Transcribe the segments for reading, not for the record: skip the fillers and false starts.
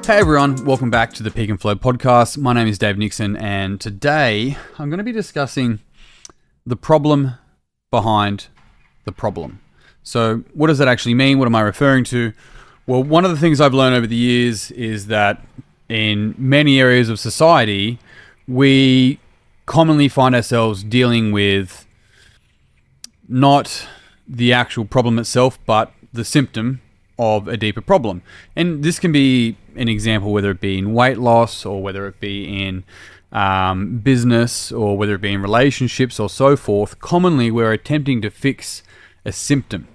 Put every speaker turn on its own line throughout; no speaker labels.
Hey everyone, welcome back to the Peak and Flow podcast. My name is Dave Nixon, and today I'm going to be discussing the problem behind the problem. So what does that actually mean? What am I referring to? Well, one of the things I've learned over the years is that in many areas of society, we commonly find ourselves dealing with not the actual problem itself, but the symptom of a deeper problem. And this can be an example, whether it be in weight loss or whether it be in business or whether it be in relationships or so forth. Commonly, we're attempting to fix a symptom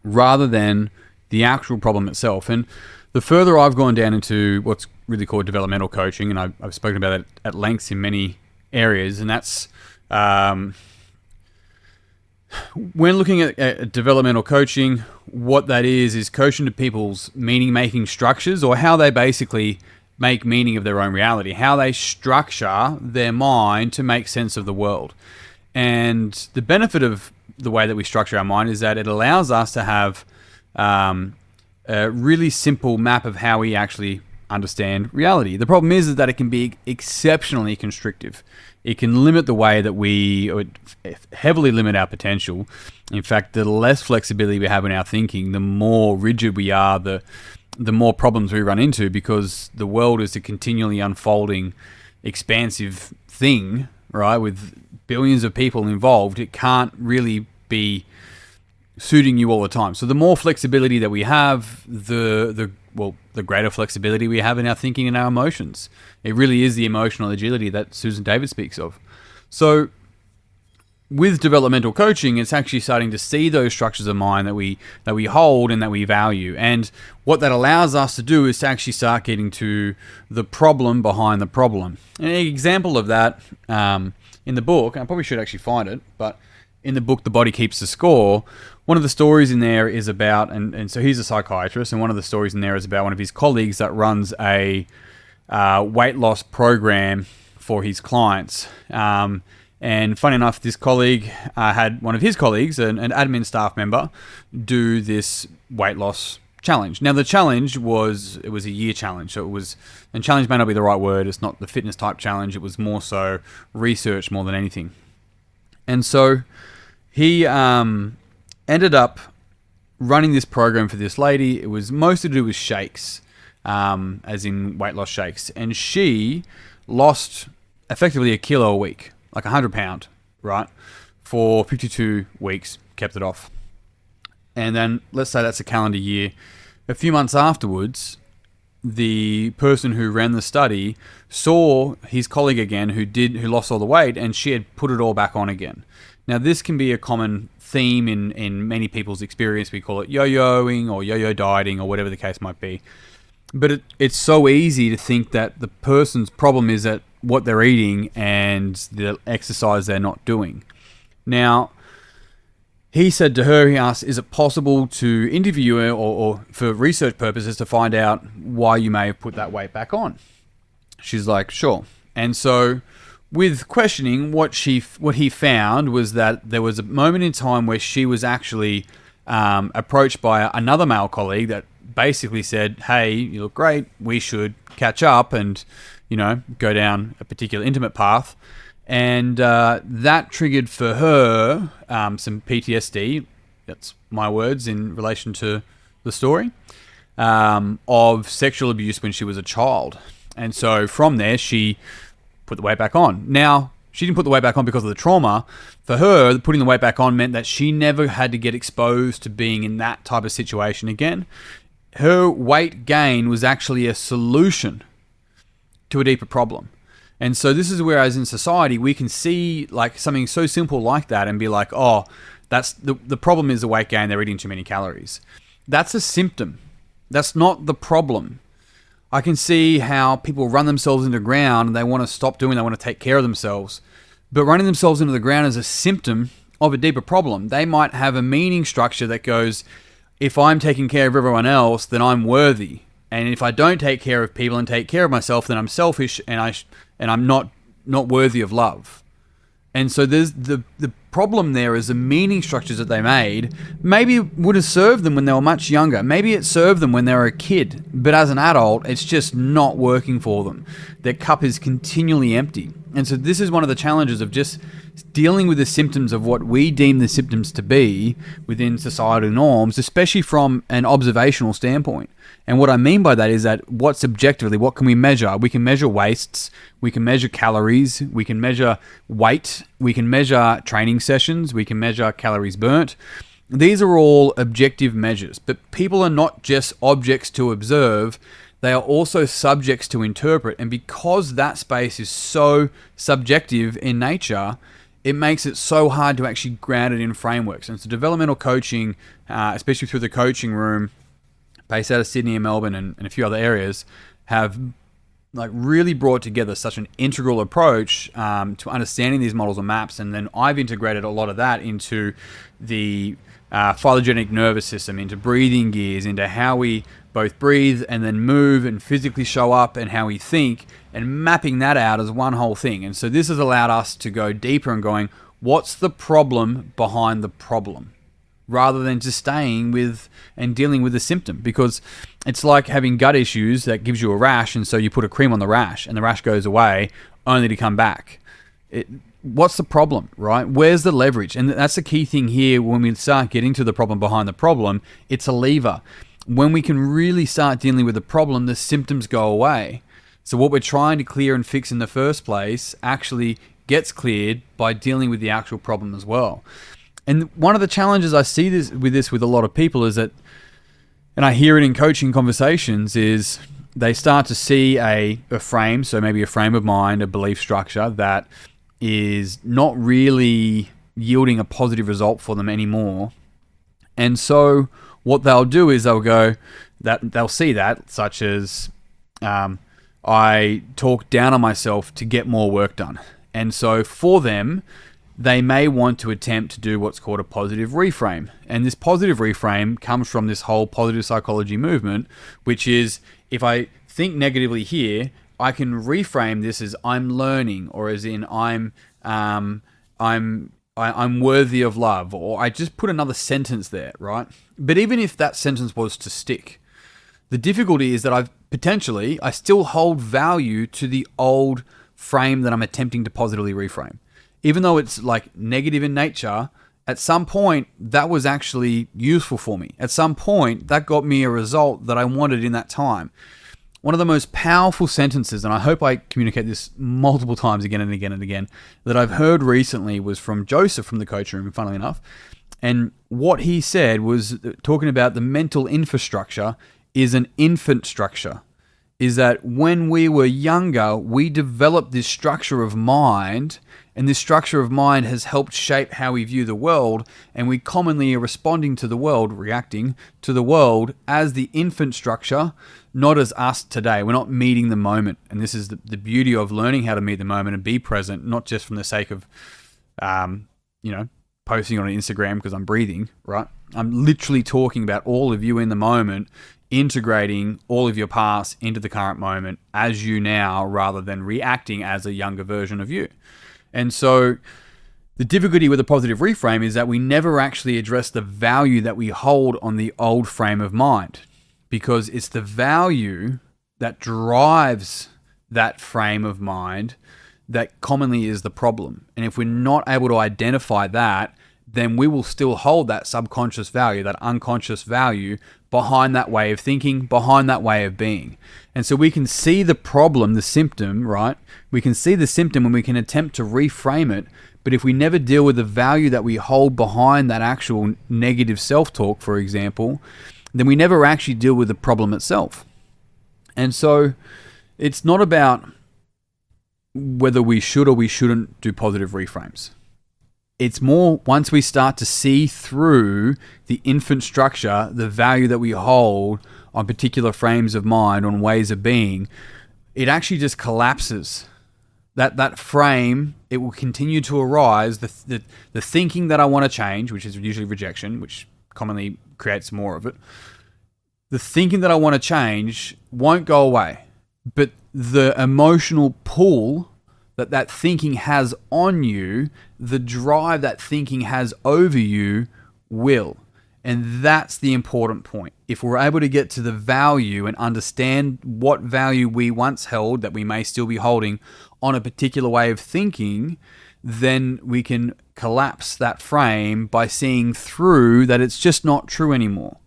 rather than the actual problem itself. And the further I've gone down into what's really called developmental coaching, and I've spoken about it at length in many areas, and that's when looking at developmental coaching, what that is coaching to people's meaning-making structures, or how they basically make meaning of their own reality, how they structure their mind to make sense of the world. And the benefit of the way that we structure our mind is that it allows us to have a really simple map of how we actually understand reality. The problem is that it can be exceptionally constrictive. It can limit the way that we heavily limit our potential. In fact, the less flexibility we have in our thinking, the more rigid we are, the more problems we run into, because the world is a continually unfolding, expansive thing, right? With billions of people involved, it can't really be suiting you all the time. So the more flexibility that we have, the greater flexibility we have in our thinking and our emotions. It really is the emotional agility that Susan David speaks of. So with developmental coaching, it's actually starting to see those structures of mind that we hold and that we value. And what that allows us to do is to actually start getting to the problem behind the problem. And an example of that in the book, and I probably should actually find it, but in the book, The Body Keeps the Score, one of the stories in there is about, and so he's a psychiatrist, and one of the stories in there is about one of his colleagues that runs a weight loss program for his clients. And funny enough, this colleague had one of his colleagues, an admin staff member, do this weight loss challenge. Now, the challenge was a year challenge. So it was, and challenge may not be the right word, it's not the fitness type challenge, it was more so research more than anything. And so he ended up running this program for this lady. It was mostly to do with shakes, as in weight loss shakes. And she lost effectively a kilo a week, like 100 pound, right? For 52 weeks, kept it off. And then let's say that's a calendar year. A few months afterwards, the person who ran the study saw his colleague again who lost all the weight, and she had put it all back on again. Now, this can be a common theme in many people's experience. We call it yo-yoing or yo-yo dieting or whatever the case might be. But it's so easy to think that the person's problem is that what they're eating and the exercise they're not doing. Now, he said to her, he asked, is it possible to interview her or for research purposes to find out why you may have put that weight back on? She's like, sure. And so with questioning, what he found was that there was a moment in time where she was actually approached by another male colleague that basically said, hey, you look great, we should catch up and, go down a particular intimate path. And that triggered for her some PTSD, that's my words in relation to the story, of sexual abuse when she was a child. And so from there, she put the weight back on. Now, she didn't put the weight back on because of the trauma. For her, putting the weight back on meant that she never had to get exposed to being in that type of situation again. Her weight gain was actually a solution to a deeper problem. And so this is where, as in society, we can see like something so simple like that and be like, oh, that's the problem is the weight gain, they're eating too many calories. That's a symptom. That's not the problem. I can see how people run themselves into the ground and they want to stop doing, they want to take care of themselves. But running themselves into the ground is a symptom of a deeper problem. They might have a meaning structure that goes, if I'm taking care of everyone else, then I'm worthy. And if I don't take care of people and take care of myself, then I'm selfish and I'm not worthy of love. And so there's the problem there is the meaning structures that they made maybe would have served them when they were much younger. Maybe it served them when they were a kid, but as an adult, it's just not working for them. Their cup is continually empty. And so this is one of the challenges of just dealing with the symptoms of what we deem the symptoms to be within societal norms, especially from an observational standpoint. And what I mean by that is that what can we measure? We can measure wastes, we can measure calories, we can measure weight, we can measure training sessions, we can measure calories burnt. These are all objective measures, but people are not just objects to observe, they are also subjects to interpret. And because that space is so subjective in nature, it makes it so hard to actually ground it in frameworks. And so developmental coaching, especially through the coaching room, based out of Sydney and Melbourne and a few other areas, have really brought together such an integral approach to understanding these models and maps. And then I've integrated a lot of that into the phylogenetic nervous system, into breathing gears, into how we both breathe and then move and physically show up, and how we think, and mapping that out as one whole thing. And so this has allowed us to go deeper and going, what's the problem behind the problem? Rather than just staying with and dealing with the symptom. Because it's like having gut issues that gives you a rash, and so you put a cream on the rash and the rash goes away only to come back. What's the problem, right? Where's the leverage? And that's the key thing here. When we start getting to the problem behind the problem, it's a lever. When we can really start dealing with the problem, the symptoms go away. So what we're trying to clear and fix in the first place actually gets cleared by dealing with the actual problem as well. And one of the challenges I see with a lot of people is that, and I hear it in coaching conversations, is they start to see a frame, so maybe a frame of mind, a belief structure that is not really yielding a positive result for them anymore. And so what they'll do is they'll see that, such as I talk down on myself to get more work done. And so for them, they may want to attempt to do what's called a positive reframe. And this positive reframe comes from this whole positive psychology movement, which is, if I think negatively here, I can reframe this as I'm learning, or as in I'm worthy of love, or I just put another sentence there, right? But even if that sentence was to stick, the difficulty is that I still hold value to the old frame that I'm attempting to positively reframe. Even though it's negative in nature, at some point that was actually useful for me. At some point that got me a result that I wanted in that time. One of the most powerful sentences, and I hope I communicate this multiple times again and again and again, that I've heard recently was from Joseph from the coaching room, funnily enough. And what he said was talking about the mental infrastructure is an infant structure. Is that when we were younger, we developed this structure of mind, and this structure of mind has helped shape how we view the world, and we commonly are responding to the world, reacting to the world as the infant structure, not as us today. We're not meeting the moment. And this is the beauty of learning how to meet the moment and be present, not just from the sake of, posting on Instagram because I'm breathing, right? I'm literally talking about all of you in the moment, integrating all of your past into the current moment as you now, rather than reacting as a younger version of you. And so the difficulty with a positive reframe is that we never actually address the value that we hold on the old frame of mind, because it's the value that drives that frame of mind that commonly is the problem. And if we're not able to identify that, then we will still hold that subconscious value, that unconscious value behind that way of thinking, behind that way of being. And so we can see the problem, the symptom, right? We can see the symptom and we can attempt to reframe it. But if we never deal with the value that we hold behind that actual negative self-talk, for example, then we never actually deal with the problem itself. And so it's not about whether we should or we shouldn't do positive reframes. It's more, once we start to see through the infant structure, the value that we hold on particular frames of mind, on ways of being, it actually just collapses. That frame, it will continue to arise. The thinking that I want to change, which is usually rejection, which commonly creates more of it. The thinking that I want to change won't go away, but the emotional pull that thinking has on you, the drive that thinking has over you will. And that's the important point. If we're able to get to the value and understand what value we once held that we may still be holding on a particular way of thinking, then we can collapse that frame by seeing through that it's just not true anymore.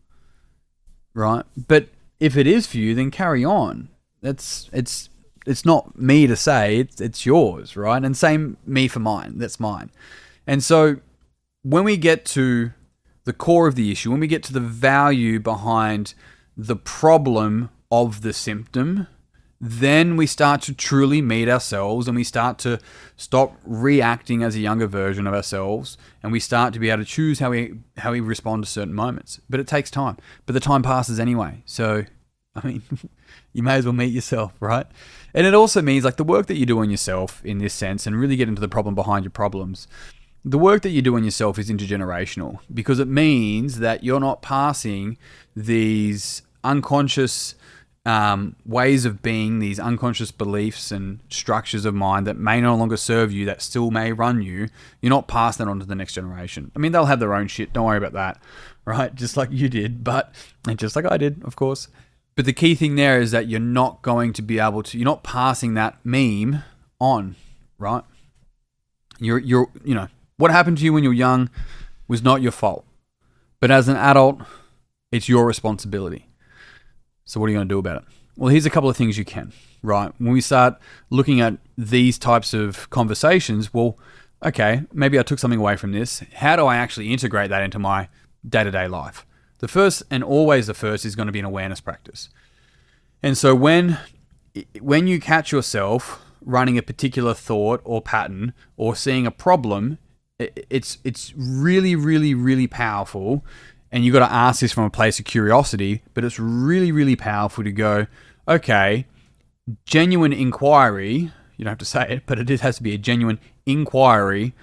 Right? But if it is for you, then carry on. It's not me to say, it's yours, right? And same me for mine. That's mine. And so when we get to the core of the issue, when we get to the value behind the problem of the symptom, then we start to truly meet ourselves, and we start to stop reacting as a younger version of ourselves, and we start to be able to choose how we respond to certain moments. But it takes time. But the time passes anyway. So, I mean, you may as well meet yourself, right? And it also means like the work that you do on yourself in this sense, and really get into the problem behind your problems. The work that you do on yourself is intergenerational, because it means that you're not passing these unconscious ways of being, these unconscious beliefs and structures of mind that may no longer serve you, that still may run you. You're not passing that on to the next generation. I mean, they'll have their own shit. Don't worry about that, right? Just like you did, and just like I did, of course. But the key thing there is that you're not going to be able to, you're not passing that meme on, right? You're what happened to you when you were young was not your fault. But as an adult, it's your responsibility. So what are you going to do about it? Well, here's a couple of things you can, right? When we start looking at these types of conversations, well, okay, maybe I took something away from this. How do I actually integrate that into my day-to-day life? The first, and always the first, is going to be an awareness practice. And so when you catch yourself running a particular thought or pattern or seeing a problem, it's really, really, really powerful. And you've got to ask this from a place of curiosity, but it's really, really powerful to go, okay, genuine inquiry, you don't have to say it, but it has to be a genuine inquiry.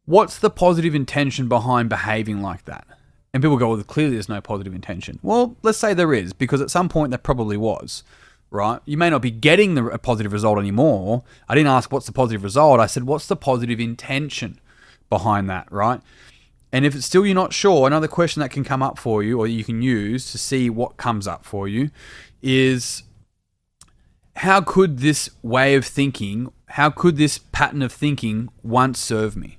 What's the positive intention behind behaving like that? And people go, well, clearly there's no positive intention. Well, let's say there is, because at some point there probably was, right? You may not be getting a positive result anymore. I didn't ask what's the positive result. I said, what's the positive intention behind that, right? And if it's still you're not sure, another question that can come up for you, or you can use to see what comes up for you, is how could this way of thinking, how could this pattern of thinking once serve me?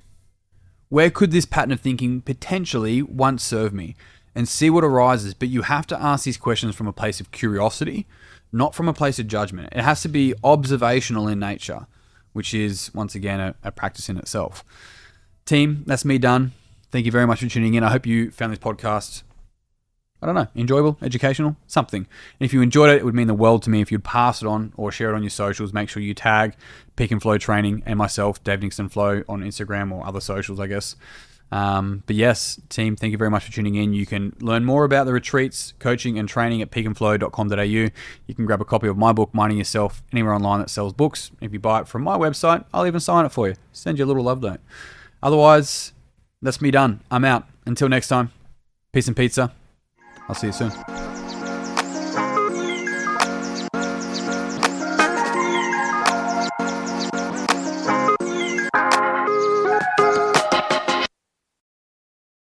Where could this pattern of thinking potentially once serve me? And see what arises. But you have to ask these questions from a place of curiosity, not from a place of judgment. It has to be observational in nature, which is, once again, a practice in itself. Team, that's me done. Thank you very much for tuning in. I hope you found this podcast, I don't know, enjoyable, educational, something. And if you enjoyed it, it would mean the world to me if you'd pass it on or share it on your socials. Make sure you tag Peak and Flow Training and myself, Dave Nixon Flow, on Instagram or other socials, I guess. But yes, team, thank you very much for tuning in. You can learn more about the retreats, coaching and training at peakandflow.com.au. You can grab a copy of my book, Minding Yourself, anywhere online that sells books. If you buy it from my website, I'll even sign it for you. Send you a little love note. Otherwise, that's me done. I'm out. Until next time, peace and pizza. I'll see you soon.